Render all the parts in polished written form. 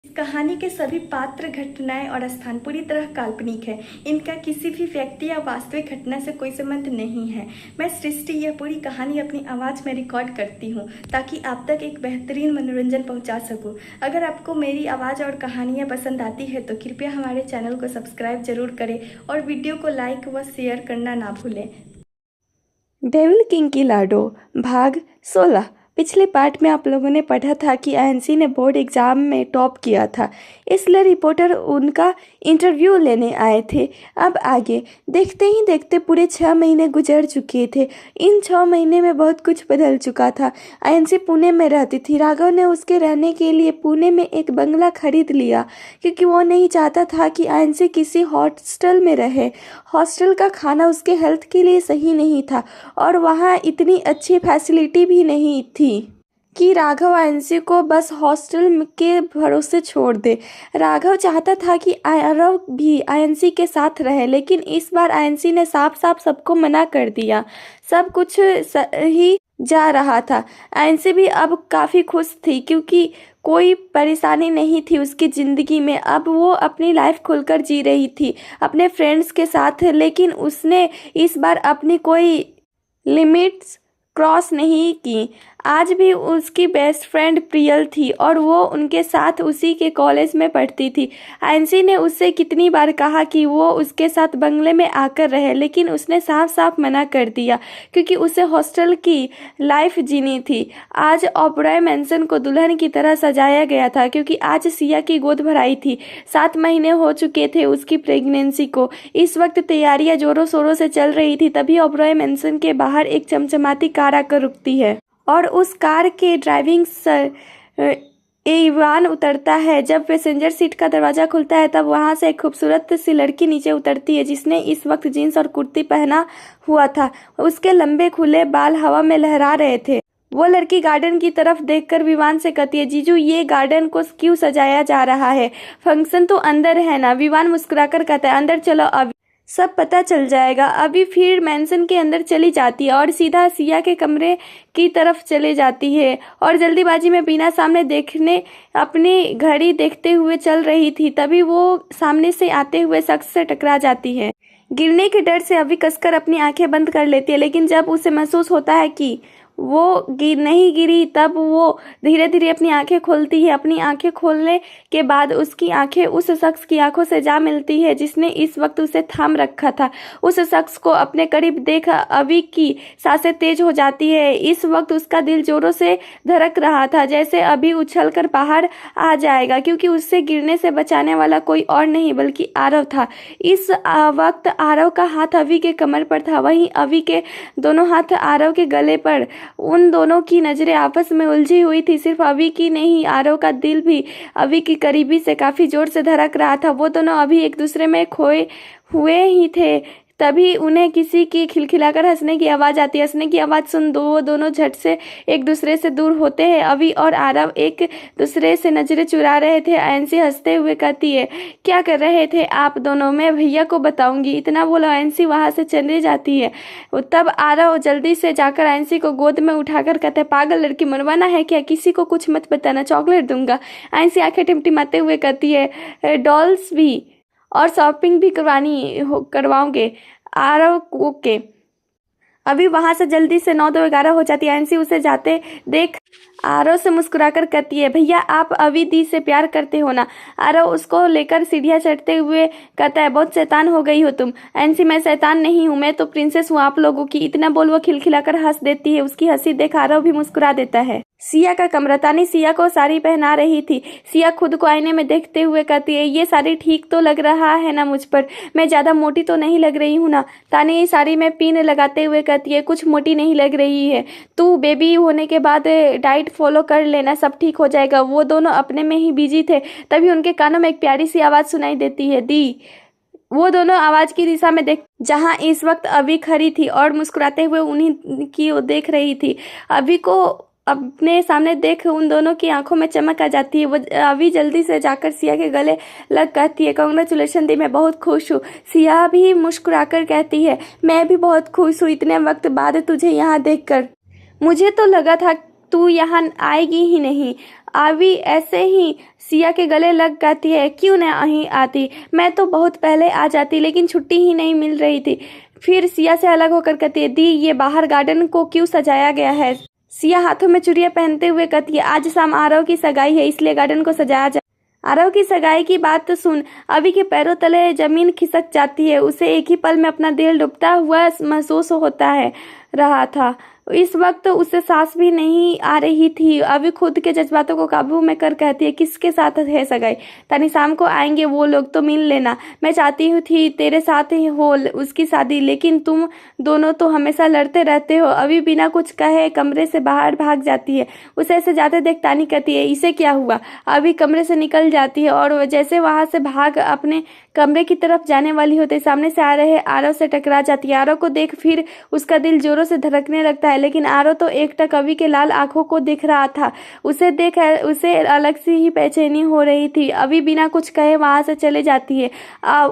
इस कहानी के सभी पात्र, घटनाएं और स्थान पूरी तरह काल्पनिक है। इनका किसी भी व्यक्ति या वास्तविक घटना से कोई संबंध नहीं है। मैं सृष्टि यह पूरी कहानी अपनी आवाज़ में रिकॉर्ड करती हूँ ताकि आप तक एक बेहतरीन मनोरंजन पहुँचा सकूँ। अगर आपको मेरी आवाज़ और कहानियाँ पसंद आती है तो कृपया हमारे चैनल को सब्सक्राइब जरूर करें और वीडियो को लाइक व शेयर करना ना भूलें। डेविल किंग की लाडो भाग 16। पिछले पार्ट में आप लोगों ने पढ़ा था कि आयंसी ने बोर्ड एग्जाम में टॉप किया था, इसलिए रिपोर्टर उनका इंटरव्यू लेने आए थे। अब आगे देखते ही देखते पूरे 6 महीने गुजर चुके थे। इन 6 महीने में बहुत कुछ बदल चुका था। आयंसी पुणे में रहती थी। राघव ने उसके रहने के लिए पुणे में एक बंगला खरीद लिया क्योंकि वो नहीं चाहता था कि आयंसी किसी हॉस्टल में रहे। हॉस्टल का खाना उसके हेल्थ के लिए सही नहीं था और वहाँ इतनी अच्छी फैसिलिटी भी नहीं थी कि राघव आयंसी को बस हॉस्टल के भरोसे छोड़ दे। राघव चाहता था कि आरव भी आयंसी के साथ रहे, लेकिन इस बार आयंसी ने साफ साफ सबको मना कर दिया। सब कुछ सही जा रहा था। आयंसी भी अब काफ़ी खुश थी क्योंकि कोई परेशानी नहीं थी उसकी ज़िंदगी में। अब वो अपनी लाइफ खुलकर जी रही थी अपने फ्रेंड्स के साथ, लेकिन उसने इस बार अपनी कोई लिमिट्स क्रॉस नहीं की। आज भी उसकी बेस्ट फ्रेंड प्रियल थी और वो उनके साथ उसी के कॉलेज में पढ़ती थी। आयंसी ने उससे कितनी बार कहा कि वो उसके साथ बंगले में आकर रहे, लेकिन उसने साफ साफ मना कर दिया क्योंकि उसे हॉस्टल की लाइफ जीनी थी। आज ओबरॉय मैंसन को दुल्हन की तरह सजाया गया था क्योंकि आज सिया की गोद भराई थी। 7 महीने हो चुके थे उसकी प्रेगनेंसी को। इस वक्त तैयारियां जोरों शोरों से चल रही थी। तभी ओबरॉय मैंसन के बाहर एक चमचमाती कार आकर रुकती है और उस कार के ड्राइविंग इवान उतरता है। जब पैसेंजर सीट का दरवाजा खुलता है तब वहां से एक खूबसूरत सी लड़की नीचे उतरती है जिसने इस वक्त जीन्स और कुर्ती पहना हुआ था। उसके लंबे खुले बाल हवा में लहरा रहे थे। वो लड़की गार्डन की तरफ देखकर विवान से कहती है, जीजू ये गार्डन को क्यों सजाया जा रहा है? फंक्शन तो अंदर है ना? विवान मुस्कुराकर कहता है, अंदर चलो, अब सब पता चल जाएगा। अभी फिर मैंसन के अंदर चली जाती है और सीधा सिया के कमरे की तरफ चले जाती है और जल्दीबाजी में बिना सामने देखने अपनी घड़ी देखते हुए चल रही थी। तभी वो सामने से आते हुए शख्स से टकरा जाती है। गिरने के डर से अभी कसकर अपनी आंखें बंद कर लेती है, लेकिन जब उसे महसूस होता है कि वो नहीं गिरी तब वो धीरे धीरे अपनी आंखें खोलती है। अपनी आंखें खोलने के बाद उसकी आंखें उस शख्स की आंखों से जा मिलती है जिसने इस वक्त उसे थाम रखा था। उस शख्स को अपने करीब देख अभी की सांसें तेज हो जाती है। इस वक्त उसका दिल जोरों से धड़क रहा था, जैसे अभी उछलकर बाहर आ जाएगा, क्योंकि उससे गिरने से बचाने वाला कोई और नहीं बल्कि आरव था। इस वक्त आरव का हाथ अभी के कमर पर था, वहीं अभी के दोनों हाथ आरव के गले पर। उन दोनों की नजरें आपस में उलझी हुई थी। सिर्फ अभी की नहीं, आरव का दिल भी अभी की करीबी से काफी जोर से धड़क रहा था। वो दोनों अभी एक दूसरे में खोए हुए ही थे। तभी उन्हें किसी की खिलखिलाकर हंसने की आवाज आती है। हंसने की आवाज सुन वो दोनों झट से एक दूसरे से दूर होते हैं। अभी और आरव एक दूसरे से नजरें चुरा रहे थे। आयंसी हंसते हुए कहती है, क्या कर रहे थे आप दोनों? मैं भैया को बताऊंगी। इतना बोला आयंसी वहां से चली जाती है। तब आरव जल्दी से जाकर आयंसी को गोद में उठाकर कहते हैं, पागल लड़की, मरवाना है क्या? किसी को कुछ मत बताना, चॉकलेट दूंगा। आयंसी आंखें टिमटिमाते हुए कहती है, डॉल्स भी और शॉपिंग भी करवाओगे? आरव ओके। अभी वहां से जल्दी से 9-2-11 हो जाती है। आयंसी उसे जाते देख आरव से मुस्कुराकर कहती है, भैया आप अभी दी से प्यार करते हो ना? आरव उसको लेकर सीढ़ियां चढ़ते हुए कहता है, बहुत शैतान हो गई हो तुम। आयंसी, मैं शैतान नहीं हूँ, मैं तो प्रिंसेस हूँ आप लोगों की। इतना बोल वो खिलखिलाकर हंस देती है। उसकी हंसी देख आरव भी मुस्कुरा देता है। सिया का कमरा। तानी सिया को साड़ी पहना रही थी। सिया खुद को आईने में देखते हुए कहती है, ये साड़ी ठीक तो लग रहा है ना मुझ पर? मैं ज्यादा मोटी तो नहीं लग रही हूँ ना? तानी साड़ी में पिन लगाते हुए कहती है, कुछ मोटी नहीं लग रही है। तू बेबी होने के बाद डाइट फॉलो कर लेना, सब ठीक हो जाएगा। वो दोनों अपने में ही बिजी थे। तभी उनके कानों में एक प्यारी सी आवाज सुनाई देती है, दी। वो दोनों आवाज की दिशा में देख जहां इस वक्त अभी खड़ी थी और मुस्कुराते हुए उन्हीं की ओर देख रही थी। अभी को अपने सामने देख उन दोनों की आंखों में चमक आ जाती है। वो अभी जल्दी से जाकर सिया के गले लग कहती है, कांग्रेचुलेशन दी, मैं बहुत खुश हूँ। सिया भी मुस्कुराकर कहती है, मैं भी बहुत खुश हूँ इतने वक्त बाद तुझे यहाँ देखकर। मुझे तो लगा था तू यहाँ आएगी ही नहीं। आवी ऐसे ही सिया के गले लग कहती है, क्यों नहीं आती, मैं तो बहुत पहले आ जाती लेकिन छुट्टी ही नहीं मिल रही थी। फिर सिया से अलग होकर कहती है, दी ये बाहर गार्डन को क्यों सजाया गया है। सिया हाथों में चूड़ियां पहनते हुए कहती है, आज शाम आरव की सगाई है इसलिए गार्डन को सजाया जा। आरव की सगाई की बात तो सुन अभी के पैरों तले जमीन खिसक जाती है। उसे एक ही पल में अपना दिल डूबता हुआ महसूस होता है रहा था। इस वक्त उसे सांस भी नहीं आ रही थी। अभी खुद के जज्बातों को काबू में कर कहती है, किसके साथ है सगाई, तानी शाम को आएंगे वो लोग, तो मिल लेना। मैं चाहती हूँ थी तेरे साथ ही हो उसकी शादी, लेकिन तुम दोनों तो हमेशा लड़ते रहते हो। अभी बिना कुछ कहे कमरे से बाहर भाग जाती है। उसे ऐसे जाते देख तानी कहती है, इसे क्या हुआ। अभी कमरे से निकल जाती है और जैसे वहां से भाग अपने कमरे की तरफ जाने वाली होते सामने से आ रहे आरव से टकरा जाती है। आरव को देख फिर उसका दिल जोरों से धड़कने लगता है, लेकिन आरव तो एकटक अभी के लाल आंखों को देख रहा था। उसे देख उसे अलग सी ही बेचैनी हो रही थी। अभी बिना कुछ कहे वहां से चले जाती है।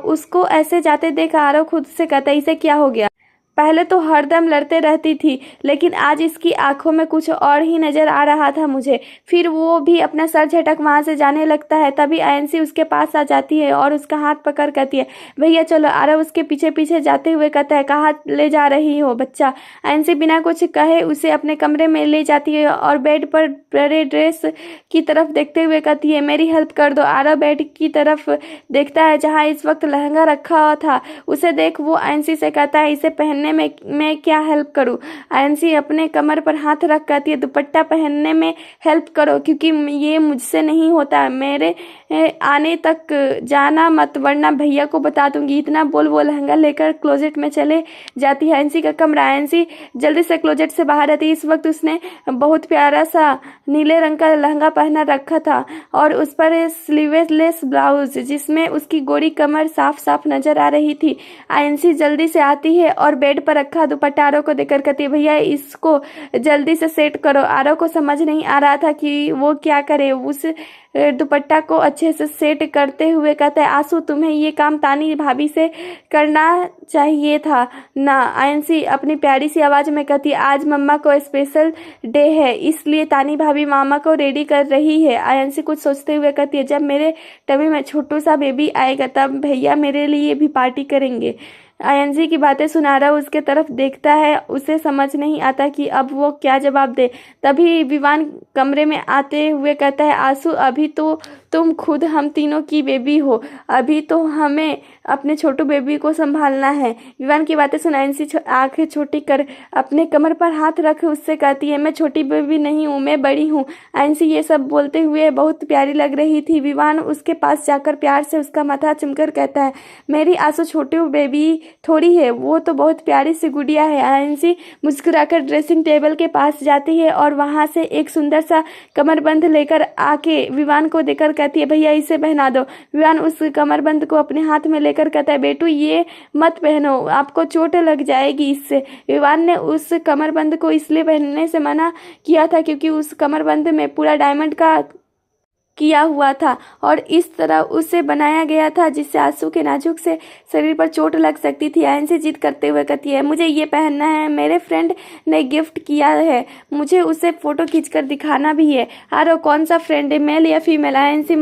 उसको ऐसे जाते देख आरव खुद से कहता है, इसे क्या हो गया। पहले तो हरदम लड़ते रहती थी लेकिन आज इसकी आंखों में कुछ और ही नजर आ रहा था मुझे। फिर वो भी अपना सर झटक वहां से जाने लगता है। तभी आयंसी उसके पास आ जाती है और उसका हाथ पकड़ कहती है, भैया चलो। आरव उसके पीछे पीछे जाते हुए कहता है, कहाँ ले जा रही हो बच्चा। आयंसी बिना कुछ कहे उसे अपने कमरे में ले जाती है और बेड पर पड़े ड्रेस की तरफ देखते हुए कहती है, मेरी हेल्प कर दो। आरव बेड की तरफ देखता है जहाँ इस वक्त लहंगा रखा हुआ था। उसे देख वो आयंसी से कहता है, इसे पहनने में मैं क्या हेल्प करूं। आयंसी अपने कमर पर हाथ रख कहती है, दुपट्टा पहनने में हेल्प करो क्योंकि ये मुझसे नहीं होता। मेरे आने तक जाना मत वरना भैया को बता दूंगी। इतना बोल वो लहंगा लेकर क्लोजेट में चले जाती है। आयंसी का कमरा। आयंसी जल्दी से क्लोजेट से बाहर आती है। इस वक्त उसने बहुत प्यारा सा नीले रंग का लहंगा पहना रखा था और उस पर स्लीवलेस ब्लाउज जिसमें उसकी गोरी कमर साफ साफ नजर आ रही थी। आयंसी जल्दी से आती है और बेड पर रखा दुपट्टा आरव को देकर कहती है, भैया इसको जल्दी से सेट करो। आरव को समझ नहीं आ रहा था कि वो क्या करे। उस दुपट्टा को अच्छे से सेट करते हुए कहता है, आंसू तुम्हें ये काम तानी भाभी से करना चाहिए था ना। आयंसी अपनी प्यारी सी आवाज में कहती है, आज मम्मा को स्पेशल डे है इसलिए तानी भाभी मामा को रेडी कर रही है। आयंसी कुछ सोचते हुए कहती है, जब मेरे टमी में छोटू सा बेबी आएगा तब भैया मेरे लिए भी पार्टी करेंगे। आयंसी की बातें सुना रहा उसके तरफ देखता है। उसे समझ नहीं आता कि अब वो क्या जवाब दे। तभी विवान कमरे में आते हुए कहता है, आंसू अभी तो तुम खुद हम तीनों की बेबी हो। अभी तो हमें अपने छोटू बेबी को संभालना है। विवान की बातें सुन आयंसी आंखें छोटी कर अपने कमर पर हाथ रख उससे कहती है, मैं छोटी बेबी नहीं हूँ, मैं बड़ी हूँ। आयंसी ये सब बोलते हुए बहुत प्यारी लग रही थी। विवान उसके पास जाकर प्यार से उसका माथा चुमकर कहता है, मेरी आंसू छोटी बेबी थोड़ी है, वो तो बहुत प्यारी सी गुड़िया है। आयंसी मुस्कुराकर ड्रेसिंग टेबल के पास जाती है और वहां से एक सुंदर सा कमरबंद लेकर आके विवान को देकर कहती है, भैया इसे पहना दो। विवान उस कमरबंद को अपने हाथ में लेकर कहता है, बेटू ये मत पहनो, आपको चोट लग जाएगी इससे। विवान ने उस कमरबंद को इसलिए पहनने से मना किया था क्योंकि उस कमरबंद में पूरा डायमंड का किया हुआ था और इस तरह उसे बनाया गया था जिससे आंसू के नाजुक से शरीर पर चोट लग सकती थी। आयंसी जिद करते हुए कहती है, मुझे ये पहनना है, मेरे फ्रेंड ने गिफ्ट किया है, मुझे उसे फोटो खींचकर दिखाना भी है। आरो कौन सा फ्रेंड है, मेल या फीमेल। आयंसी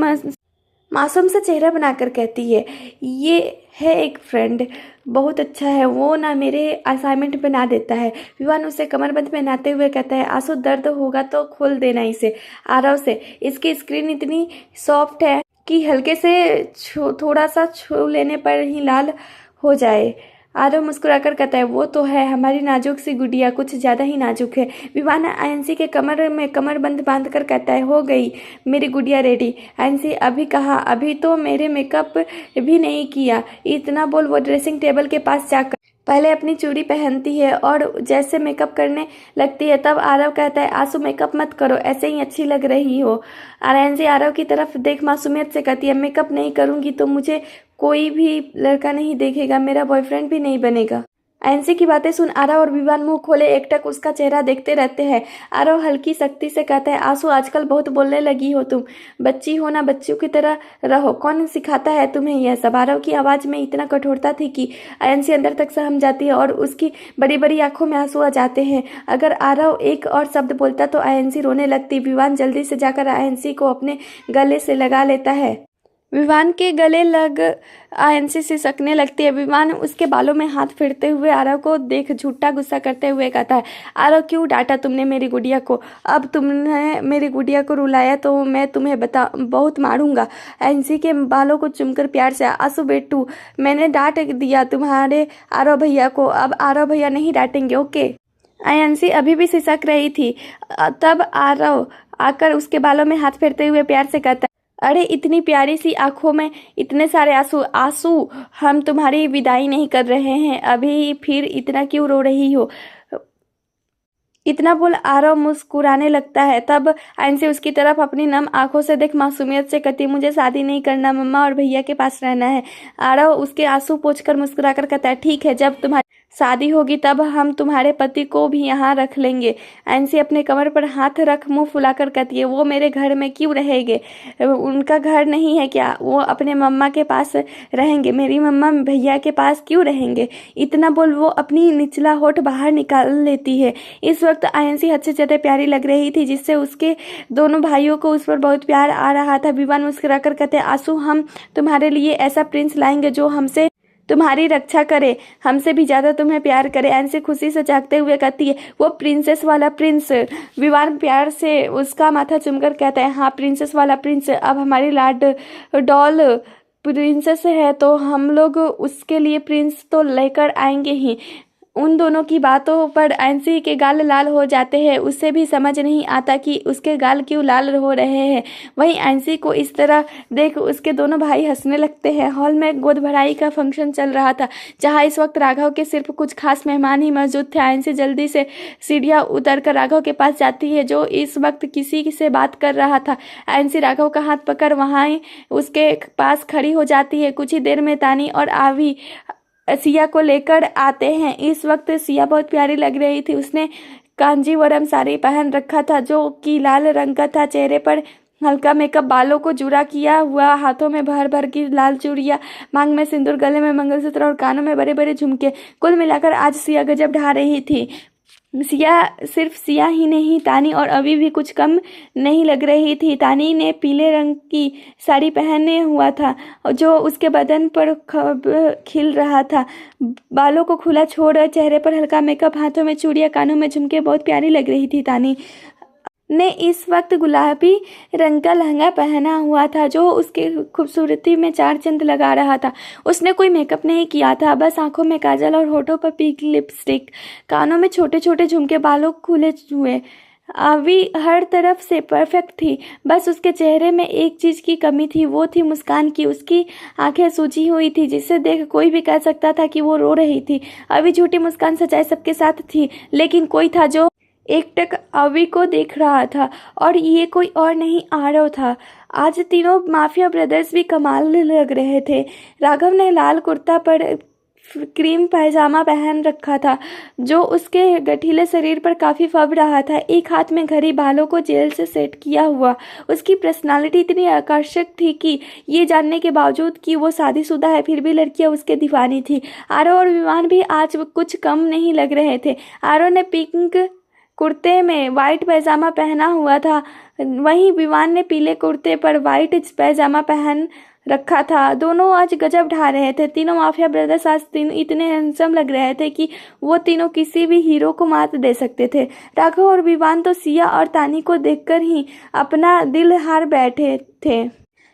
मासूम सा चेहरा बनाकर कहती है, ये है एक फ्रेंड, बहुत अच्छा है, वो ना मेरे असाइनमेंट बना देता है। विवान उसे कमरबंद पहनाते हुए कहता है, आंसू दर्द होगा तो खोल देना इसे आरव से। इसकी स्क्रीन इतनी सॉफ्ट है कि हल्के से थोड़ा सा छू लेने पर ही लाल हो जाए। आरव मुस्कुराकर कहता है, वो तो है, हमारी नाजुक सी गुड़िया कुछ ज़्यादा ही नाजुक है। विवान आयंसी के कमर में कमरबंद बांधकर कहता है, हो गई मेरी गुड़िया रेडी। आयंसी अभी कहा, अभी तो मेरे मेकअप भी नहीं किया। इतना बोल वो ड्रेसिंग टेबल के पास जाकर पहले अपनी चूड़ी पहनती है और जैसे मेकअप करने लगती है तब आरव कहता है, आंसू मेकअप मत करो, ऐसे ही अच्छी लग रही हो। आयंसी आरव की तरफ देख मासूमियत से कहती है, मेकअप नहीं करूंगी तो मुझे कोई भी लड़का नहीं देखेगा, मेरा बॉयफ्रेंड भी नहीं बनेगा। आयंसी की बातें सुन आरव और विवान मुंह खोले एकटक उसका चेहरा देखते रहते हैं। आरव हल्की सख्ती से कहता है, आंसू आजकल बहुत बोलने लगी हो तुम। बच्ची हो ना, बच्चियों की तरह रहो। कौन सिखाता है तुम्हें यह सब? आरव की आवाज में इतना कठोरता थी कि आयंसी अंदर तक सहम जाती है और उसकी बड़ी बड़ी आंखों में आंसू आ जाते हैं। अगर आरव एक और शब्द बोलता तो आयंसी रोने लगती। विवान जल्दी से जाकर आयंसी को अपने गले से लगा लेता है। विवान के गले लग आयंसी सिसकने लगती है। विवान उसके बालों में हाथ फेरते हुए आरव को देख झूठा गुस्सा करते हुए कहता है, आरव क्यों डांटा तुमने मेरी गुड़िया को? अब तुमने मेरी गुड़िया को रुलाया तो मैं तुम्हें बहुत मारूंगा। आयंसी के बालों को चुमकर प्यार से, आंसू बेटू, मैंने डांट दिया तुम्हारे आरव भैया को, अब आरव भैया नहीं डांटेंगे, ओके? आयंसी अभी भी सिसक रही थी। तब आरव आकर उसके बालों में हाथ फेरते हुए प्यार से कहता है, अरे इतनी प्यारी सी आंखों में इतने सारे आंसू। आंसू, हम तुम्हारी विदाई नहीं कर रहे हैं अभी, फिर इतना क्यों रो रही हो? इतना बोल आरव मुस्कुराने लगता है। तब आयंसी उसकी तरफ अपनी नम आंखों से देख मासूमियत से कहती, मुझे शादी नहीं करना, मम्मा और भैया के पास रहना है। आरव उसके आंसू पोंछकर मुस्कुराकर कहता है, ठीक है, जब तुम्हारी शादी होगी तब हम तुम्हारे पति को भी यहाँ रख लेंगे। आयंसी अपने कमर पर हाथ रख मुंह फुलाकर कहती है, वो मेरे घर में क्यों रहेंगे? उनका घर नहीं है क्या? वो अपने मम्मा के पास रहेंगे। मेरी मम्मा भैया के पास क्यों रहेंगे? इतना बोल वो अपनी निचला होठ बाहर निकाल लेती है। इस वक्त आयंसी हद से ज्यादा प्यारी लग रही थी, जिससे उसके दोनों भाइयों को उस पर बहुत प्यार आ रहा था। विवान मुस्कुराकर कहते, आंसू, हम तुम्हारे लिए ऐसा प्रिंस लाएंगे जो हमसे तुम्हारी रक्षा करे, हमसे भी ज्यादा तुम्हें प्यार करे। आयंसी खुशी से झांकते हुए कहती है, वो प्रिंसेस वाला प्रिंस? विवान प्यार से उसका माथा चूमकर कहता है, हाँ, प्रिंसेस वाला प्रिंस। अब हमारी लाड डॉल प्रिंसेस है तो हम लोग उसके लिए प्रिंस तो लेकर आएंगे ही। उन दोनों की बातों पर आयंसी के गाल लाल हो जाते हैं। उसे भी समझ नहीं आता कि उसके गाल क्यों लाल हो रहे हैं। वहीं आयंसी को इस तरह देख उसके दोनों भाई हंसने लगते हैं। हॉल में गोद भराई का फंक्शन चल रहा था, जहां इस वक्त राघव के सिर्फ कुछ खास मेहमान ही मौजूद थे। आयंसी जल्दी से सीढ़ियां उतरकर राघव के पास जाती है, जो इस वक्त किसी से बात कर रहा था। आयंसी राघव का हाथ पकड़ वहां उसके पास खड़ी हो जाती है। कुछ ही देर में तानी और आवी सिया को लेकर आते हैं। इस वक्त सिया बहुत प्यारी लग रही थी। उसने कांजीवरम साड़ी पहन रखा था जो कि लाल रंग का था। चेहरे पर हल्का मेकअप, बालों को जूड़ा किया हुआ, हाथों में भर भर की लाल चूड़ियां, मांग में सिंदूर, गले में मंगलसूत्र और कानों में बड़े बड़े झुमके। कुल मिलाकर आज सिया गजब ढा रही थी। सिया सिर्फ सिया ही नहीं, तानी और अभी भी कुछ कम नहीं लग रही थी। तानी ने पीले रंग की साड़ी पहने हुआ था जो उसके बदन पर खिल रहा था। बालों को खुला छोड़ चेहरे पर हल्का मेकअप, हाथों में चूड़ियां, कानों में झुमके, बहुत प्यारी लग रही थी। तानी ने इस वक्त गुलाबी रंग का लहंगा पहना हुआ था जो उसकी खूबसूरती में चार चांद लगा रहा था। उसने कोई मेकअप नहीं किया था, बस आंखों में काजल और होठों पर पिंक लिपस्टिक, कानों में छोटे छोटे झुमके, बालों खुले हुए। आवी हर तरफ से परफेक्ट थी। बस उसके चेहरे में एक चीज की कमी थी, वो थी मुस्कान की। उसकी आंखें सूजी हुई थी, जिसे देख कोई भी कह सकता था कि वो रो रही थी। अभी झूठी मुस्कान सच्चाई सबके साथ थी, लेकिन कोई था जो एकटक अवी को देख रहा था, और ये कोई और नहीं, आरव था। आज तीनों माफिया ब्रदर्स भी कमाल लग रहे थे। राघव ने लाल कुर्ता पर क्रीम पैजामा पहन रखा था जो उसके गठीले शरीर पर काफी फब रहा था। एक हाथ में घड़ी, बालों को जेल से सेट किया हुआ। उसकी पर्सनालिटी इतनी आकर्षक थी कि ये जानने के बावजूद कि वो शादीशुदा है, फिर भी लड़कियां उसके दीवानी थी। आरव और विवान भी आज कुछ कम नहीं लग रहे थे। आरव ने पिंक कुर्ते में वाइट पैजामा पहना हुआ था, वहीं विवान ने पीले कुर्ते पर वाइट पैजामा पहन रखा था। दोनों आज गजब ढा रहे थे। तीनों माफिया ब्रदर्स आज इतने हैंडसम लग रहे थे कि वो तीनों किसी भी हीरो को मात दे सकते थे। राघव और विवान तो सिया और तानी को देखकर ही अपना दिल हार बैठे थे,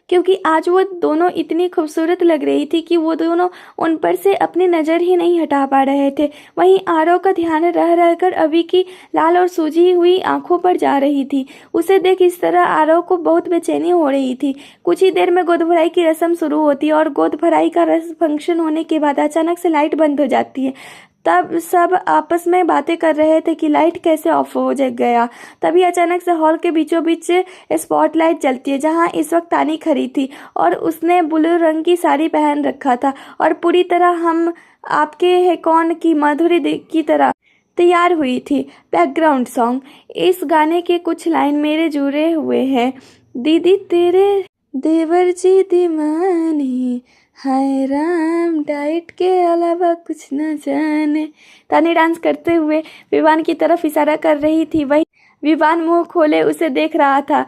क्योंकि आज वो दोनों इतनी खूबसूरत लग रही थी कि वो दोनों उन पर से अपनी नज़र ही नहीं हटा पा रहे थे। वहीं आरव का ध्यान रह रहकर अभी की लाल और सूजी हुई आंखों पर जा रही थी। उसे देख इस तरह आरव को बहुत बेचैनी हो रही थी। कुछ ही देर में गोद भराई की रस्म शुरू होती है और गोद भराई का रस्म फंक्शन होने के बाद अचानक से लाइट बंद हो जाती है। तब सब आपस में बातें कर रहे थे कि लाइट कैसे ऑफ हो गया। तभी अचानक से हॉल के बीचों बीच स्पॉटलाइट जलती है, जहां इस वक्त तानी खड़ी थी और उसने ब्लू रंग की साड़ी पहन रखा था और पूरी तरह हम आपके है कौन की माधुरी की तरह तैयार हुई थी। Background song. इस गाने के कुछ लाइन मेरे जुड़े हुए हैं। दीदी तेरे देवर जी दीवानी, हाय राम डाइट के अलावा कुछ न जाने। तानी डांस करते हुए विवान की तरफ इशारा कर रही थी। वही विवान मुंह खोले उसे देख रहा था।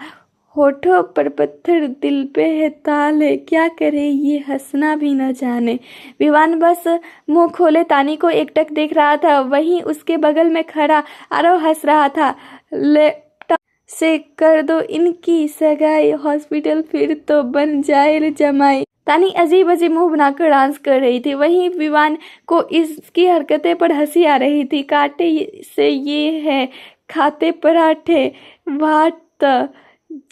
होठों पर पत्थर, दिल पे है ताल है, क्या करे ये हंसना भी न जाने। विवान बस मुंह खोले तानी को एकटक देख रहा था। वहीं उसके बगल में खड़ा आरव हंस रहा था। लैपटॉप से कर दो इनकी सगाई, हॉस्पिटल फिर तो बन जाए जमाई। तानी अजीब अजीब मुंह बनाकर डांस कर रही थी। वहीं विवान को इसकी हरकतें पर हंसी आ रही थी। काटे से ये है खाते पराठे, वाट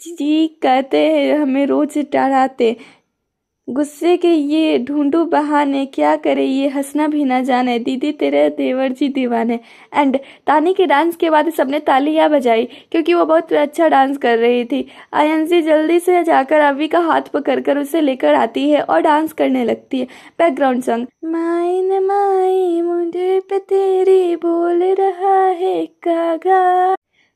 जी कहते हैं हमें रोज डराते, गुस्से के ये ढूंढू बहाने, क्या करे ये हंसना भी ना जाने। दीदी तेरे देवर जी दीवाने। एंड तानी के डांस के बाद सबने तालियां बजाई क्योंकि वो बहुत अच्छा डांस कर रही थी। आयंसी जल्दी से जाकर अवी का हाथ पकड़कर उसे लेकर आती है और डांस करने लगती है। Background song. माइन माई मुंडे पे तेरी बोल रहा है कागा,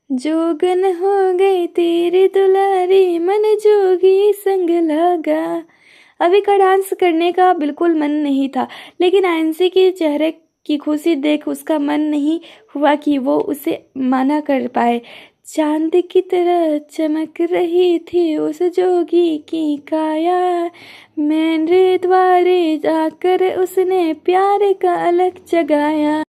जोगन हो गई तेरी दुलारी, मन जोगी संग लगा। अभी का डांस करने का बिल्कुल मन नहीं था, लेकिन आयंसी के चेहरे की खुशी देख उसका मन नहीं हुआ कि वो उसे मना कर पाए। चांद की तरह चमक रही थी उस जोगी की काया, मेरे द्वारे जाकर उसने प्यार का अलग जगाया।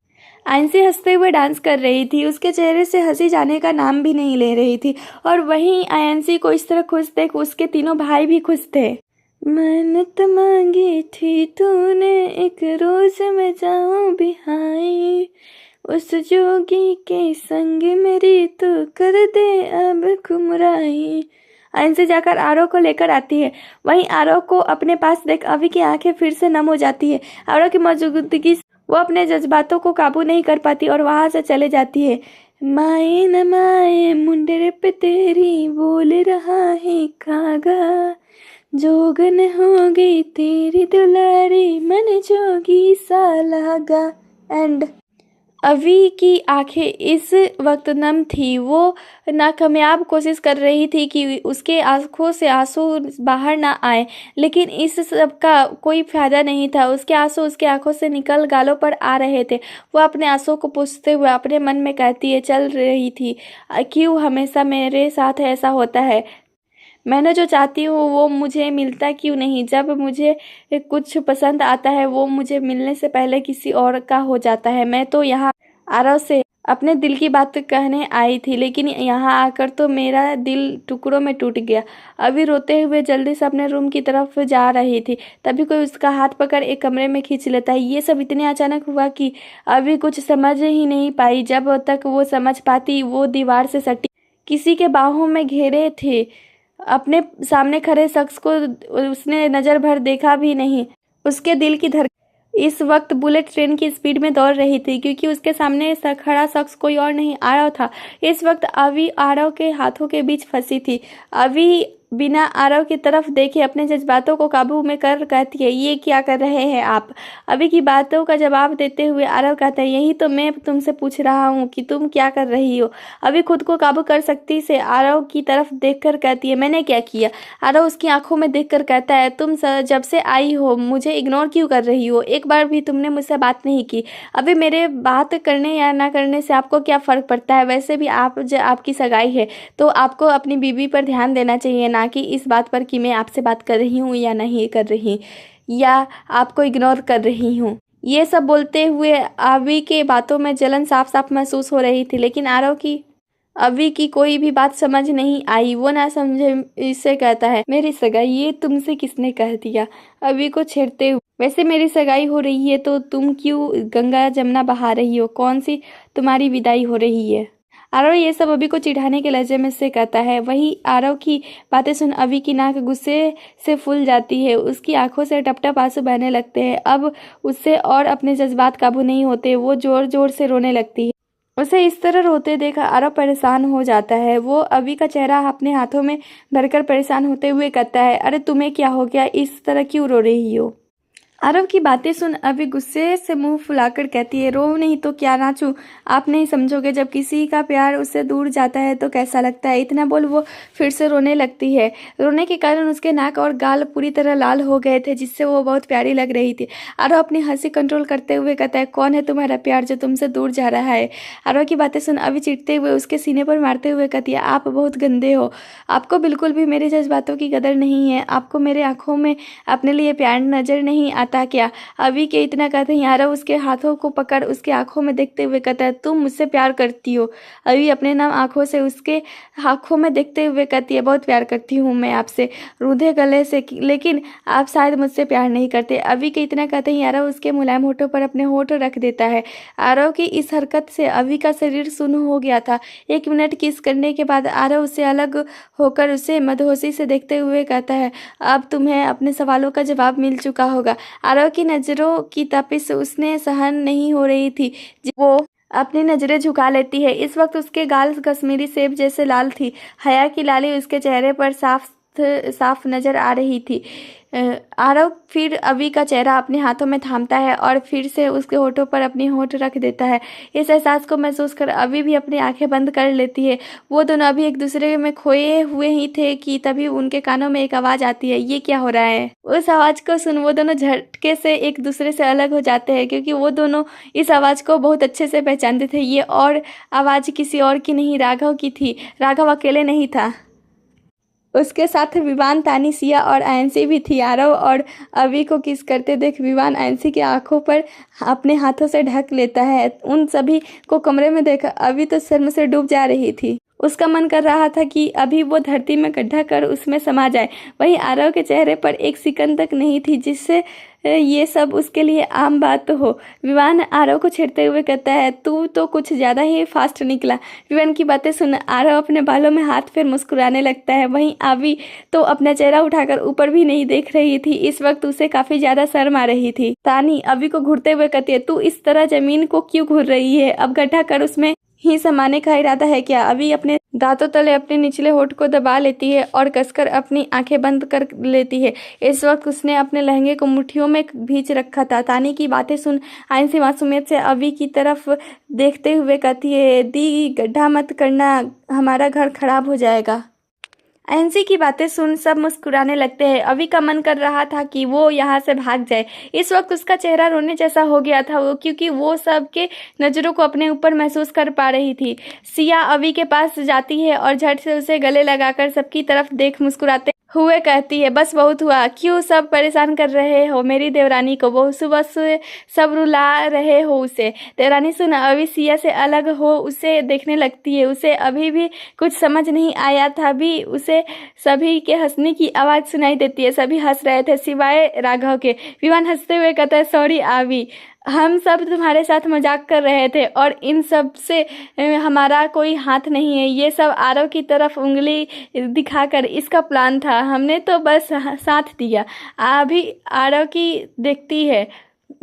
आयंसी हंसते हुए डांस कर रही थी। उसके चेहरे से हंसी जाने का नाम भी नहीं ले रही थी। और वहीं आयंसी को इस तरह खुश देख उसके तीनों भाई भी खुश थे। मन्नत मांगी थी तूने एक रोज मैं जाऊं बिहाई, उस जोगी के संग मेरी तो कर दे अब कुमराई। आयंसी जाकर आरव को लेकर आती है। वहीं आरव को अपने पास देख अवी की आंखें फिर से नम हो जाती है। आरव की मौजूदगी वो अपने जज्बातों को काबू नहीं कर पाती और वहां से चले जाती है। माए न माए मुंडे पे तेरी बोल रहा है कागा, जोगन हो गई तेरी दुलारी, मन जोगी सा लगा। एंड अवी की आंखें इस वक्त नम थी। वो नाकामयाब कोशिश कर रही थी कि उसके आंखों से आंसू बाहर ना आए, लेकिन इस सब का कोई फायदा नहीं था। उसके आंसू उसके आंखों से निकल गालों पर आ रहे थे। वो अपने आंसू को पूछते हुए अपने मन में कहती है चल रही थी, क्यों हमेशा मेरे साथ ऐसा होता है। मैंने जो चाहती हूँ वो मुझे मिलता क्यों नहीं। जब मुझे कुछ पसंद आता है वो मुझे मिलने से पहले किसी और का हो जाता है। मैं तो यहाँ आरव से अपने दिल की बात कहने आई थी, लेकिन यहाँ आकर तो मेरा दिल टुकड़ों में टूट गया। अभी रोते हुए जल्दी से अपने रूम की तरफ जा रही थी, तभी कोई उसका हाथ पकड़ एक कमरे में खींच लेता है। ये सब इतने अचानक हुआ कि अभी कुछ समझ ही नहीं पाई। जब तक वो समझ पाती वो दीवार से सटी किसी के बाहों में घेरे थे। अपने सामने खड़े शख्स को उसने नजर भर देखा भी नहीं। उसके दिल की धड़कन इस वक्त बुलेट ट्रेन की स्पीड में दौड़ रही थी, क्योंकि उसके सामने खड़ा शख्स कोई और नहीं आरव था। इस वक्त अवी आरव के हाथों के बीच फंसी थी। अवी बिना आरव की तरफ देखे अपने जज्बातों को काबू में कर कहती है, ये क्या कर रहे हैं आप। अभी की बातों का जवाब देते हुए आरव कहता है, यही तो मैं तुमसे पूछ रहा हूँ कि तुम क्या कर रही हो। अभी खुद को काबू कर सकती से आरव की तरफ देखकर कहती है, मैंने क्या किया। आरव उसकी आंखों में देखकर कहता है, तुम जब से आई हो मुझे इग्नोर क्यों कर रही हो। एक बार भी तुमने मुझसे बात नहीं की। अभी मेरे बात करने या ना करने से आपको क्या फ़र्क पड़ता है। वैसे भी आपकी सगाई है तो आपको अपनी बीवी पर ध्यान देना चाहिए, ना कि इस बात पर कि मैं आपसे बात कर रही हूँ या नहीं कर रही, या आपको इग्नोर कर रही हूँ। ये सब बोलते हुए अवी के बातों में जलन साफ साफ महसूस हो रही थी, लेकिन आरव की अवी की कोई भी बात समझ नहीं आई। वो ना समझे इससे कहता है, मेरी सगाई ये तुमसे किसने कह दिया। अवी को छेड़ते हुए, वैसे मेरी सगाई हो रही है तो तुम क्यों गंगा जमुना बहा रही हो। कौन सी तुम्हारी विदाई हो रही है। आरव ये सब अभी को चिढ़ाने के लहजे में से कहता है। वही आरव की बातें सुन अभी की नाक गुस्से से फूल जाती है। उसकी आंखों से टप टप आंसू बहने लगते हैं। अब उससे और अपने जज्बात काबू नहीं होते। वो जोर जोर से रोने लगती है। उसे इस तरह रोते देख आरव परेशान हो जाता है। वो अभी का चेहरा अपने हाथों में भरकर परेशान होते हुए कहता है, अरे तुम्हें क्या हो गया, इस तरह क्यों रो रही हो। आरव की बातें सुन अभी गुस्से से मुंह फुलाकर कहती है, रो नहीं तो क्या नाचूं? आप नहीं समझोगे, जब किसी का प्यार उससे दूर जाता है तो कैसा लगता है। इतना बोल वो फिर से रोने लगती है। रोने के कारण उसके नाक और गाल पूरी तरह लाल हो गए थे, जिससे वो बहुत प्यारी लग रही थी। आरव अपनी हंसी कंट्रोल करते हुए कहता है, कौन है तुम्हारा प्यार जो तुमसे दूर जा रहा है? आरव की बातें सुन अभी चिढ़ते हुए उसके सीने पर मारते हुए कहती है, आप बहुत गंदे हो। आपको बिल्कुल भी मेरे जज्बातों की कदर नहीं है। आपको मेरे आंखों में अपने लिए प्यार नजर नहीं आता क्या? अभी के इतना कहते ही आरव उसके हाथों को पकड़ उसके आंखों में देखते हुए कहता है, तुम मुझसे प्यार करती हो? अभी अपने नाम आंखों से उसके आंखों में देखते हुए कहती है, बहुत प्यार करती हूँ मैं आपसे रूधे गले से, लेकिन आप शायद मुझसे प्यार नहीं करते। अभी के इतना कहते ही आरव उसके मुलायम होठों पर अपने होठ रख देता है। आरव की इस हरकत से अभी का शरीर सुन्न हो गया था। 1 मिनट किस करने के बाद आरव उससे अलग होकर उसे मदहोशी से देखते हुए कहता है, अब तुम्हें अपने सवालों का जवाब मिल चुका होगा। आरव की नजरों की तपिश उसने सहन नहीं हो रही थी। वो अपनी नजरें झुका लेती है। इस वक्त उसके गाल कश्मीरी सेब जैसे लाल थी। हया की लाली उसके चेहरे पर साफ नजर आ रही थी। आरव फिर अभी का चेहरा अपने हाथों में थामता है और फिर से उसके होठों पर अपनी होठ रख देता है। इस एहसास को महसूस कर अभी भी अपनी आंखें बंद कर लेती है। वो दोनों अभी एक दूसरे में खोए हुए ही थे कि तभी उनके कानों में एक आवाज आती है, ये क्या हो रहा है? उस आवाज को सुन वो दोनों झटके से एक दूसरे से अलग हो जाते हैं, क्योंकि वो दोनों इस आवाज को बहुत अच्छे से पहचानते थे। ये और आवाज किसी और की नहीं, राघव की थी। राघव अकेले नहीं था, उसके साथ विवान, तानी, सिया और आयंसी भी थी। आरव और अभी को किस करते देख विवान आयंसी की आंखों पर अपने हाथों से ढक लेता है। उन सभी को कमरे में देखा अभी तो शर्म से डूब जा रही थी। उसका मन कर रहा था कि अभी वो धरती में गड्ढा कर उसमें समा जाए। वहीं आरव के चेहरे पर एक सिकन तक नहीं थी जिससे ये सब उसके लिए आम बात हो। विवान आरव को छेड़ते हुए कहता है, तू तो कुछ ज्यादा ही फास्ट निकला। विवान की बातें सुन आरव अपने बालों में हाथ फेर मुस्कुराने लगता है। वहीं अभी तो अपना चेहरा उठाकर ऊपर भी नहीं देख रही थी। इस वक्त उसे काफी ज्यादा शर्म आ रही थी। तानी अभी को घूरते हुए कहती है, तू इस तरह जमीन को क्यों घूर रही है? अब गड्ढा कर उसमें ही समाने का इरादा है क्या? अभी अपने दांतों तले अपने निचले होठ को दबा लेती है और कसकर अपनी आंखें बंद कर लेती है। इस वक्त उसने अपने लहंगे को मुट्ठियों में भींच रखा था। तानी की बातें सुन आयंसी मासूमियत से अभी की तरफ देखते हुए कहती है, दी गड्ढा मत करना, हमारा घर खराब हो जाएगा। आयंसी की बातें सुन सब मुस्कुराने लगते हैं। अभी का मन कर रहा था कि वो यहाँ से भाग जाए। इस वक्त उसका चेहरा रोने जैसा हो गया था क्योंकि वो सबके नज़रों को अपने ऊपर महसूस कर पा रही थी। सिया अभी के पास जाती है और झट से उसे गले लगाकर सबकी तरफ देख मुस्कुराते हुए कहती है, बस बहुत हुआ, क्यों सब परेशान कर रहे हो मेरी देवरानी को? वो सुबह से सब रुला रहे हो उसे। देवरानी सुन अभी सिया से अलग हो उसे देखने लगती है। उसे अभी भी कुछ समझ नहीं आया था। भी उसे सभी के हंसने की आवाज सुनाई देती है। सभी हंस रहे थे सिवाय राघव के। विवान हंसते हुए कहता है, सॉरी आवी, हम सब तुम्हारे साथ मजाक कर रहे थे और इन सब से हमारा कोई हाथ नहीं है। ये सब आरव की तरफ उंगली दिखाकर इसका प्लान था, हमने तो बस साथ दिया। अभी आरव की देखती है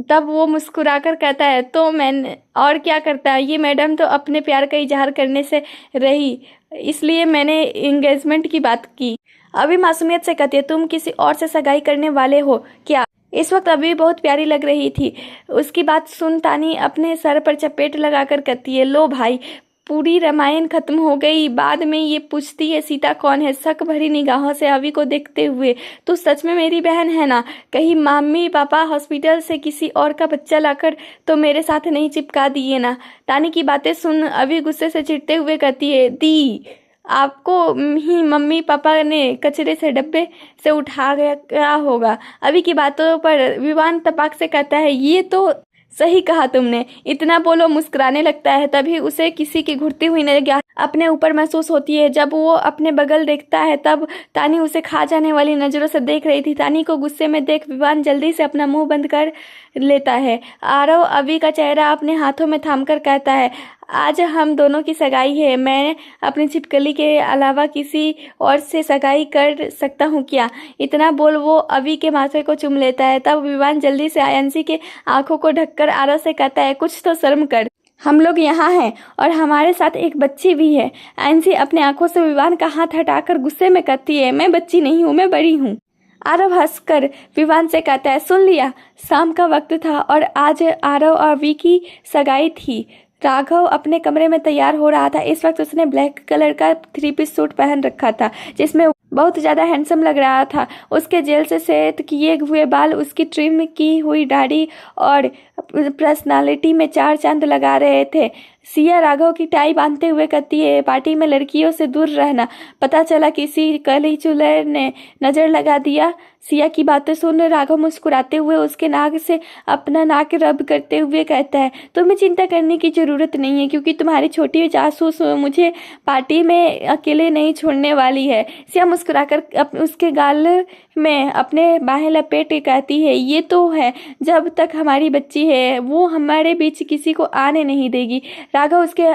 तब वो मुस्कुराकर कहता है, तो मैंने और क्या करता है? ये मैडम तो अपने प्यार का इजहार करने से रही, इसलिए मैंने एंगेजमेंट की बात की। अभी मासूमियत से कहती है, तुम किसी और से सगाई करने वाले हो क्या? इस वक्त अभी बहुत प्यारी लग रही थी। उसकी बात सुन तानी अपने सर पर चपेट लगाकर कहती है, लो भाई, पूरी रामायण खत्म हो गई। बाद में ये पूछती है सीता कौन है, शक भरी निगाहों से अभी को देखते हुए। तू सच में मेरी बहन है ना? कहीं मम्मी पापा हॉस्पिटल से किसी और का बच्चा लाकर तो मेरे साथ नहीं चिपका दिए ना? तानी की बातें सुन अभी गुस्से से चिढ़ते हुए कहती है, दी आपको ही मम्मी पापा ने कचरे से डब्बे से उठा गया होगा। अभी की बातों पर विवान तपाक से कहता है, ये तो सही कहा तुमने। इतना बोलो मुस्कुराने लगता है। तभी उसे किसी की घुरती हुई नजर अपने ऊपर महसूस होती है। जब वो अपने बगल देखता है तब तानी उसे खा जाने वाली नजरों से देख रही थी। तानी को गुस्से में देख विवान जल्दी से अपना मुंह बंद कर लेता है। आरव अभी का चेहरा अपने हाथों में थामकर कहता है, आज हम दोनों की सगाई है। मैं अपनी छिपकली के अलावा किसी और से सगाई कर सकता हूँ क्या? इतना बोल वो अभी के माथे को चूम लेता है। तब विवान जल्दी से आयंसी के आंखों को ढककर आरव से कहता है, कुछ तो शर्म कर, हम लोग यहाँ हैं और हमारे साथ एक बच्ची भी है। आयंसी अपने आंखों से विवान का हाथ हटाकर गुस्से में कहती है, मैं बच्ची नहीं हूँ, मैं बड़ी हूँ। आरव हंसकर विवान से कहता है, सुन लिया? शाम का वक्त था और आज आरव और अवी की सगाई थी। राघव अपने कमरे में तैयार हो रहा था। इस वक्त उसने ब्लैक कलर का 3 पीस सूट पहन रखा था जिसमें बहुत ज़्यादा हैंडसम लग रहा था। उसके जेल से सेट किए हुए बाल, उसकी ट्रिम की हुई दाढ़ी और पर्सनालिटी में 4 चांद लगा रहे थे। सिया राघव की टाई बांधते हुए कहती है, पार्टी में लड़कियों से दूर रहना, पता चला किसी कली चुलैर ने नज़र लगा दिया। सिया की बातें सुन राघव मुस्कुराते हुए उसके नाक से अपना नाक रब करते हुए कहता है, तुम्हें चिंता करने की ज़रूरत नहीं है क्योंकि तुम्हारी छोटी जासूस मुझे पार्टी में अकेले नहीं छोड़ने वाली है। सिया मुस्कुराकर उसके गाल में अपने बाहें लपेट के कहती है, ये तो है, जब तक हमारी बच्ची है वो हमारे बीच किसी को आने नहीं देगी। राघव उसके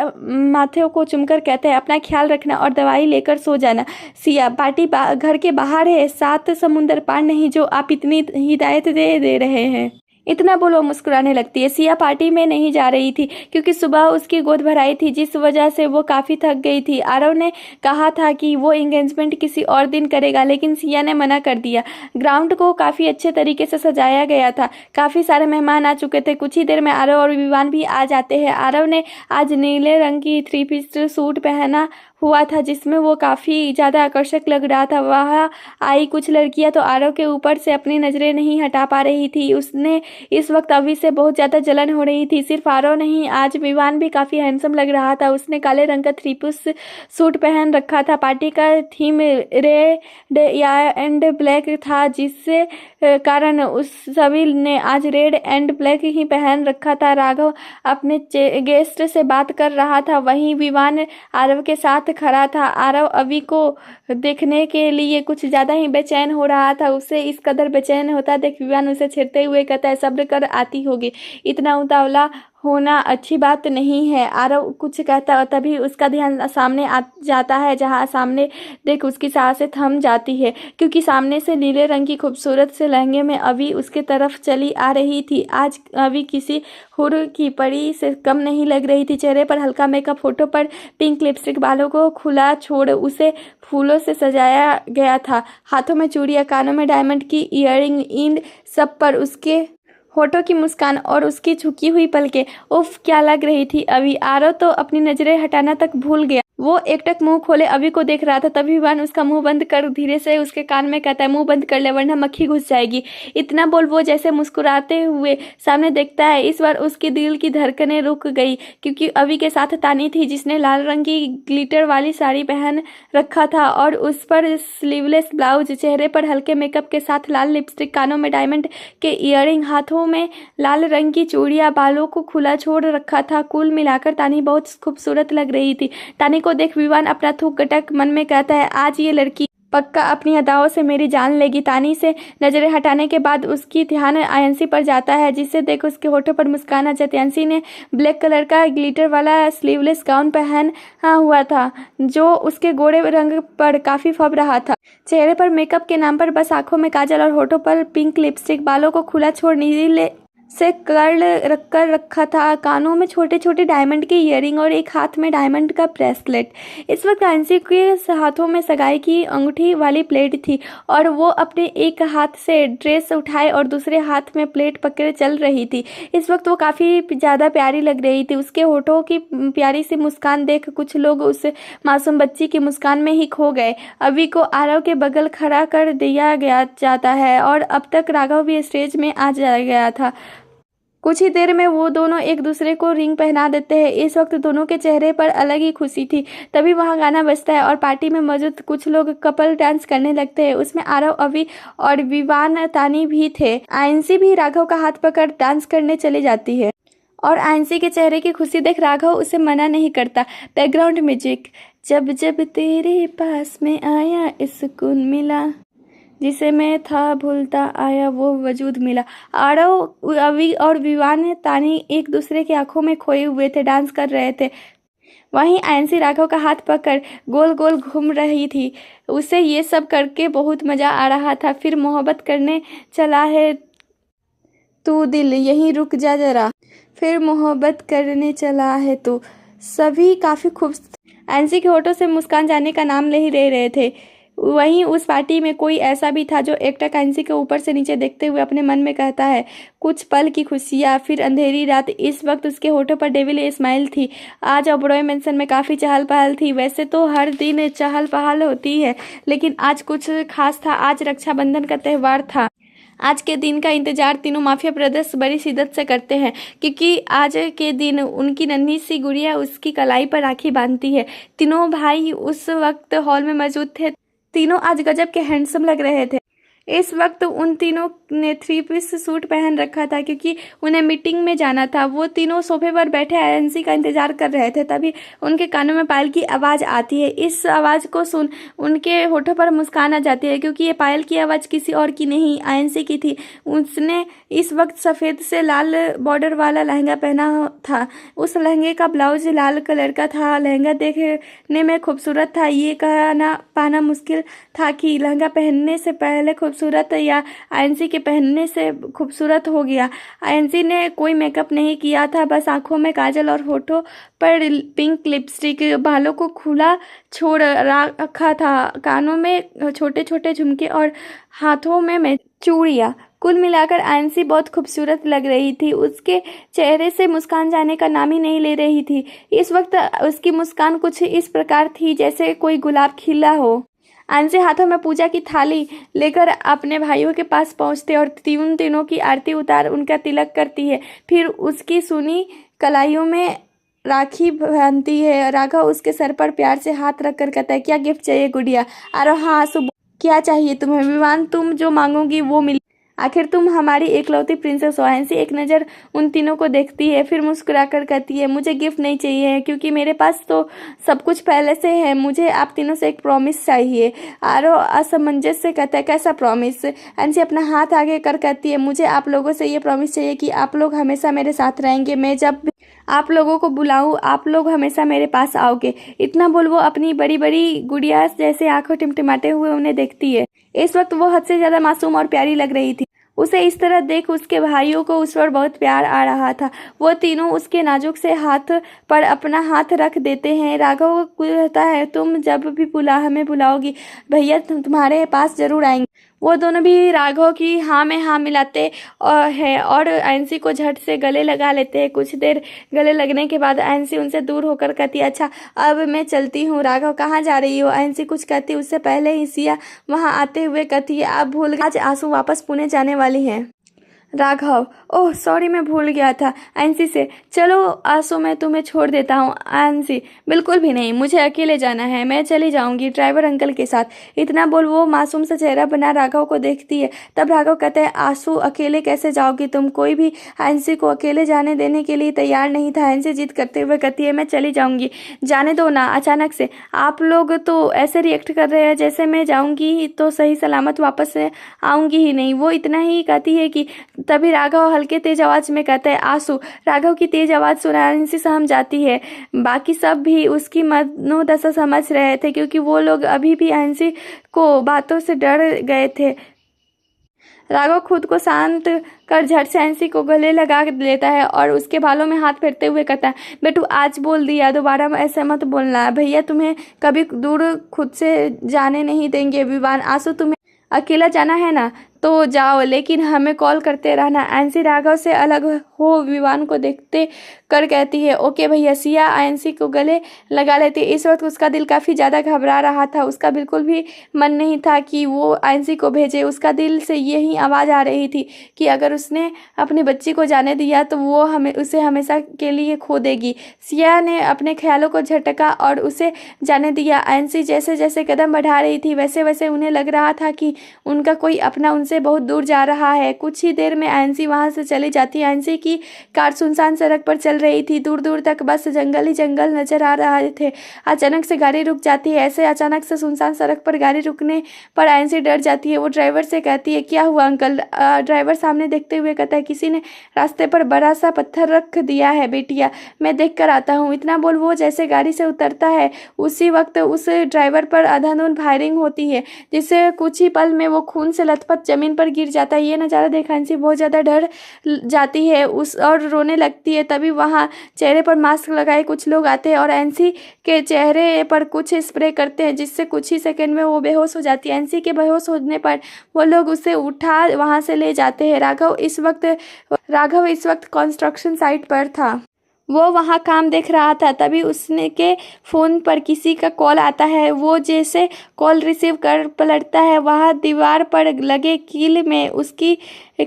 माथे को चूमकर कहते हैं, अपना ख्याल रखना और दवाई लेकर सो जाना। सिया, पार्टी घर के बाहर है, 7 समुंदर पार नहीं जो आप इतनी हिदायत दे रहे हैं। इतना बोलो मुस्कुराने लगती है। सिया पार्टी में नहीं जा रही थी क्योंकि सुबह उसकी गोद भराई थी जिस वजह से वो काफ़ी थक गई थी। आरव ने कहा था कि वो एंगेजमेंट किसी और दिन करेगा लेकिन सिया ने मना कर दिया। ग्राउंड को काफ़ी अच्छे तरीके से सजाया गया था। काफ़ी सारे मेहमान आ चुके थे। कुछ ही देर में आरव और विवान भी आ जाते हैं। आरव ने आज नीले रंग की 3 पीस सूट पहना हुआ था जिसमें वो काफ़ी ज़्यादा आकर्षक लग रहा था। वहाँ आई कुछ लड़कियां तो आरव के ऊपर से अपनी नज़रें नहीं हटा पा रही थी। उसने इस वक्त अभी से बहुत ज़्यादा जलन हो रही थी। सिर्फ आरव नहीं, आज विवान भी काफ़ी हैंडसम लग रहा था। उसने काले रंग का 3 पीस सूट पहन रखा था। पार्टी का थीम रेड एंड ब्लैक था जिससे कारण उस सभी ने आज रेड एंड ब्लैक ही पहन रखा था। राघव अपने गेस्ट से बात कर रहा था, वहीं विवान आरव के साथ खड़ा था। आरव अभी को देखने के लिए कुछ ज्यादा ही बेचैन हो रहा था। उसे इस कदर बेचैन होता देख विवान उसे छेड़ते हुए कहता है, सब्र कर, आती होगी, इतना उतावला होना अच्छी बात नहीं है। आरव कुछ कहता है तभी उसका ध्यान सामने आ जाता है जहां सामने देख उसकी सांसें थम जाती है क्योंकि सामने से नीले रंग की खूबसूरत से लहंगे में अभी उसके तरफ चली आ रही थी। आज अभी किसी हुर की परी से कम नहीं लग रही थी। चेहरे पर हल्का मेकअप, फोटो पर पिंक लिपस्टिक, बालों को खुला छोड़ उसे फूलों से सजाया गया था। हाथों में चूड़ियां, कानों में डायमंड की ईयरिंग, इन सब पर उसके होठों की मुस्कान और उसकी झुकी हुई पलकें, उफ क्या लग रही थी अभी। आरव तो अपनी नजरें हटाना तक भूल गया। वो एकटक मुंह खोले अभी को देख रहा था। तभी विवान उसका मुंह बंद कर धीरे से उसके कान में कहता है, मुंह बंद कर ले वरना मक्खी घुस जाएगी। इतना बोल वो जैसे मुस्कुराते हुए सामने देखता है। इस बार उसकी दिल की धड़कनें रुक गई क्योंकि अभी के साथ तानी थी जिसने लाल रंग की ग्लिटर वाली साड़ी पहन रखा था और उस पर स्लीवलेस ब्लाउज, चेहरे पर हल्के मेकअप के साथ लाल लिपस्टिक, कानों में डायमंड के ईयरिंग, हाथों में लाल रंग की चूड़ियां, बालों को खुला छोड़ रखा था। कुल मिलाकर तानी बहुत खूबसूरत लग रही थी। तानी को देख विवान अपना थूक गटक मन में कहता है, आज ये लड़की पक्का अपनी अदाओं से मेरी जान लेगी। तानी से नजरें हटाने के बाद उसकी ध्यान आयंसी पर जाता है जिसे देख उसके होठों पर मुस्कान आ जाती है। आयंसी ने ब्लैक कलर का ग्लिटर वाला स्लीवलेस गाउन पहना हुआ था जो उसके गोरे रंग पर काफी फब रहा था। चेहरे पर मेकअप के नाम पर बस आंखों में काजल और होठों पर पिंक लिपस्टिक, बालों को खुला छोड़ नीले से कर्ल रखकर रखा था। कानों में छोटे छोटे डायमंड के ईयरिंग और एक हाथ में डायमंड का ब्रेसलेट। इस वक्त आंसी के हाथों में सगाई की अंगूठी वाली प्लेट थी और वो अपने एक हाथ से ड्रेस उठाए और दूसरे हाथ में प्लेट पकड़े चल रही थी। इस वक्त वो काफ़ी ज़्यादा प्यारी लग रही थी। उसके होठों की प्यारी सी मुस्कान देख कुछ लोग उस मासूम बच्ची की मुस्कान में ही खो गए। अभी को आरव के बगल खड़ा कर दिया गया जाता है और अब तक राघव भी स्टेज में आ गया था। कुछ ही देर में वो दोनों एक दूसरे को रिंग पहना देते हैं। इस वक्त दोनों के चेहरे पर अलग ही खुशी थी। तभी वहाँ गाना बजता है और पार्टी में मौजूद कुछ लोग कपल डांस करने लगते हैं। उसमें आरव, अभी और विवान, तानी भी थे। आयंसी भी राघव का हाथ पकड़ डांस करने चली जाती है और आयंसी के चेहरे की खुशी देख राघव उसे मना नहीं करता। बैकग्राउंड म्यूजिक, जब जब तेरे पास में आया सुकून मिला, जिसे मैं था भूलता आया वो वजूद मिला। आरव, अवी और विवान, तानी एक दूसरे की आंखों में खोए हुए थे, डांस कर रहे थे। वहीं आयंसी राघव का हाथ पकड़ गोल गोल घूम रही थी। उसे ये सब करके बहुत मजा आ रहा था। फिर मोहब्बत करने चला है तू दिल, यहीं रुक जा जरा, फिर मोहब्बत करने चला है तू। सभी काफी खूब आयंसी के होठों से मुस्कान जाने का नाम ले ही रहे थे। वहीं उस पार्टी में कोई ऐसा भी था जो एकटक आंसी के ऊपर से नीचे देखते हुए अपने मन में कहता है, कुछ पल की खुशियाँ, फिर अंधेरी रात। इस वक्त उसके होठों पर डेविल स्माइल थी। आज ओबरॉय मैंसन में काफ़ी चहल पहल थी। वैसे तो हर दिन चहल पहल होती है, लेकिन आज कुछ खास था। आज रक्षाबंधन का त्यौहार था। आज के दिन का इंतजार तीनों माफिया ब्रदर्स बड़ी शिद्दत से करते हैं, क्योंकि आज के दिन उनकी नन्ही सी गुड़िया उसकी कलाई पर राखी बांधती है। तीनों भाई उस वक्त हॉल में मौजूद थे। तीनों आज गजब के हैंडसम लग रहे थे। इस वक्त उन तीनों ने 3 पीस सूट पहन रखा था, क्योंकि उन्हें मीटिंग में जाना था। वो तीनों सोफे पर बैठे आयंसी का इंतजार कर रहे थे। तभी उनके कानों में पायल की आवाज़ आती है। इस आवाज़ को सुन उनके होठों पर मुस्कान आ जाती है, क्योंकि ये पायल की आवाज़ किसी और की नहीं, आयंसी की थी। उसने इस वक्त सफ़ेद से लाल बॉर्डर वाला लहंगा पहना था। उस लहंगे का ब्लाउज लाल कलर का था। लहंगा देखने में खूबसूरत था। ये कहना पाना मुश्किल था कि लहंगा पहनने से पहले खूबसूरत या आयंसी के पहनने से खूबसूरत हो गया। आयंसी ने कोई मेकअप नहीं किया था, बस आंखों में काजल और होठों पर पिंक लिपस्टिक, बालों को खुला छोड़ रखा था, कानों में छोटे छोटे झुमके और हाथों में चूड़ियाँ। कुल मिलाकर आयंसी बहुत खूबसूरत लग रही थी। उसके चेहरे से मुस्कान जाने का नाम ही नहीं ले रही थी। इस वक्त उसकी मुस्कान कुछ इस प्रकार थी जैसे कोई गुलाब खिला हो। आयंसी हाथों में पूजा की थाली लेकर अपने भाइयों के पास पहुंचते और तीनों की आरती उतार उनका तिलक करती है। फिर उसकी सुनी कलाइयों में राखी बांधती है। राघव उसके सर पर प्यार से हाथ रखकर कहता है, क्या गिफ्ट चाहिए गुड़िया? अरे हाँ आंसू, क्या चाहिए तुम्हें? विवान, तुम जो मांगोगी वो मिल, आखिर तुम हमारी एकलौती प्रिंसेस हो। आयंसी एक नज़र उन तीनों को देखती है, फिर मुस्कुराकर कहती है, मुझे गिफ्ट नहीं चाहिए, क्योंकि मेरे पास तो सब कुछ पहले से है। मुझे आप तीनों से एक प्रॉमिस चाहिए। आरो असमंजस से कहता है, कैसा प्रॉमिस? आयंसी अपना हाथ आगे कर कहती है, मुझे आप लोगों से ये प्रॉमिस चाहिए कि आप लोग हमेशा मेरे साथ रहेंगे। मैं जब भी आप लोगों को बुलाऊं, आप लोग हमेशा मेरे पास आओगे। इतना बोल वो अपनी बड़ी बड़ी गुड़िया जैसे आंखों टिमटिमाते हुए उन्हें देखती है। इस वक्त वो हद से ज्यादा मासूम और प्यारी लग रही थी। उसे इस तरह देख उसके भाइयों को उस पर बहुत प्यार आ रहा था। वो तीनों उसके नाजुक से हाथ पर अपना हाथ रख देते हैं। राघव कहता है, तुम जब भी हमें बुलाओगी भैया तुम्हारे पास जरूर आएंगे। वो दोनों भी राघव की हाँ में हाँ मिलाते हैं और आयंसी को झट से गले लगा लेते हैं। कुछ देर गले लगने के बाद आयंसी उनसे दूर होकर कहती है, अच्छा अब मैं चलती हूँ। राघव, कहाँ जा रही हो? आयंसी कुछ कहती उससे पहले ही सिया वहाँ आते हुए कहती है, आप भूल गए, आज आंसू वापस पुणे जाने वाली हैं। राघव, ओह सॉरी, मैं भूल गया था। आयंसी से, चलो आंसू मैं तुम्हें छोड़ देता हूँ। आयंसी, बिल्कुल भी नहीं, मुझे अकेले जाना है, मैं चली जाऊंगी ड्राइवर अंकल के साथ। इतना बोल वो मासूम सा चेहरा बना राघव को देखती है। तब राघव कहते हैं, आंसू अकेले कैसे जाओगी तुम? कोई भी आयंसी को अकेले जाने देने के लिए तैयार नहीं था। आयंसी जिद करते हुए कहती है, मैं चली जाऊंगी, जाने दो ना। अचानक से आप लोग तो ऐसे रिएक्ट कर रहे हैं जैसे मैं जाऊंगी तो सही सलामत वापस आऊंगी ही नहीं। वो इतना ही कहती है कि तभी राघव हल्के तेज आवाज में कहता है, आंसू। राघव की तेज आवाज सुन आयंसी सहम जाती है। बाकी सब भी उसकी मनोदशा समझ रहे थे, क्योंकि वो लोग अभी भी आयंसी को बातों से डर गए थे। राघव खुद को शांत कर झट से आयंसी को गले लगा लेता है और उसके बालों में हाथ फेरते हुए कहता है, बेटू आज बोल दिया, दोबारा ऐसे मत बोलना। भैया तुम्हें कभी दूर खुद से जाने नहीं देंगे। विवान, आंसू तुम्हें अकेला जाना है ना तो जाओ, लेकिन हमें कॉल करते रहना। आयंसी राघव से अलग हो विवान को देखते कर कहती है, ओके भैया। सिया आयंसी को गले लगा लेती है। इस वक्त उसका दिल काफ़ी ज़्यादा घबरा रहा था। उसका बिल्कुल भी मन नहीं था कि वो आयंसी को भेजे। उसका दिल से यही आवाज़ आ रही थी कि अगर उसने अपनी बच्ची को जाने दिया तो वो उसे हमेशा के लिए खो देगी। सिया ने अपने ख्यालों को झटका और उसे जाने दिया। आयंसी जैसे जैसे कदम बढ़ा रही थी वैसे वैसे उन्हें लग रहा था कि उनका कोई अपना उनसे बहुत दूर जा रहा है। कुछ ही देर में आयंसी वहां से चली जाती है। आयंसी की कार सुनसान सड़क पर चल रही थी। दूर दूर तक बस जंगल ही जंगल नजर आ रहे थे। अचानक से गाड़ी रुक जाती है। ऐसे अचानक से सुनसान सड़क पर गाड़ी रुकने पर आयंसी डर जाती है। वो ड्राइवर से कहती है, क्या हुआ अंकल? ड्राइवर सामने देखते हुए कहता है, किसी ने रास्ते पर बड़ा सा पत्थर रख दिया है बेटिया, मैं देख कर आता हूँ। इतना बोल वो जैसे गाड़ी से उतरता है उसी वक्त उस ड्राइवर पर अंधाधुंध फायरिंग होती है, जिससे कुछ ही पल में वो खून से लथपथ जमीन पर गिर जाता है। ये नज़ारा देख आयंसी बहुत ज़्यादा डर जाती है और रोने लगती है। तभी वहाँ वहाँ चेहरे पर मास्क लगाए कुछ लोग आते हैं और एनसी के चेहरे पर कुछ स्प्रे करते हैं, जिससे कुछ ही सेकंड में वो बेहोश हो जाती है। एनसी के बेहोश होने पर वो लोग उसे उठा वहाँ से ले जाते हैं। राघव इस वक्त कंस्ट्रक्शन साइट पर था। वो वहाँ काम देख रहा था, तभी उसने के फ़ोन पर किसी का कॉल आता है। वो जैसे कॉल रिसीव कर पलटता है, वहाँ दीवार पर लगे कील में उसकी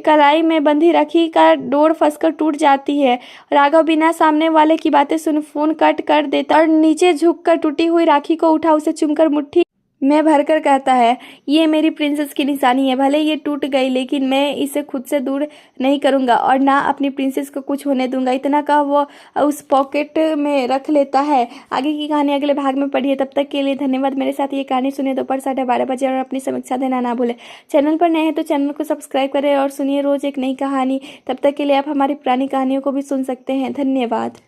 कलाई में बंधी राखी का डोर फंसकर टूट जाती है। राघव बिना सामने वाले की बातें सुन फ़ोन कट कर देता और नीचे झुककर टूटी हुई राखी को उठा उसे चूमकर मुट्ठी में भरकर कहता है, ये मेरी प्रिंसेस की निशानी है। भले ये टूट गई, लेकिन मैं इसे खुद से दूर नहीं करूँगा और ना अपनी प्रिंसेस को कुछ होने दूंगा। इतना कहा वो उस पॉकेट में रख लेता है। आगे की कहानी अगले भाग में पढ़िए। तब तक के लिए धन्यवाद। मेरे साथ ये कहानी सुनिए दोपहर 12:30 बजे और अपनी समीक्षा देना ना भूलें। चैनल पर नए हैं तो चैनल को सब्सक्राइब करें और सुनिए रोज़ एक नई कहानी। तब तक के लिए आप हमारी पुरानी कहानियों को भी सुन सकते हैं। धन्यवाद।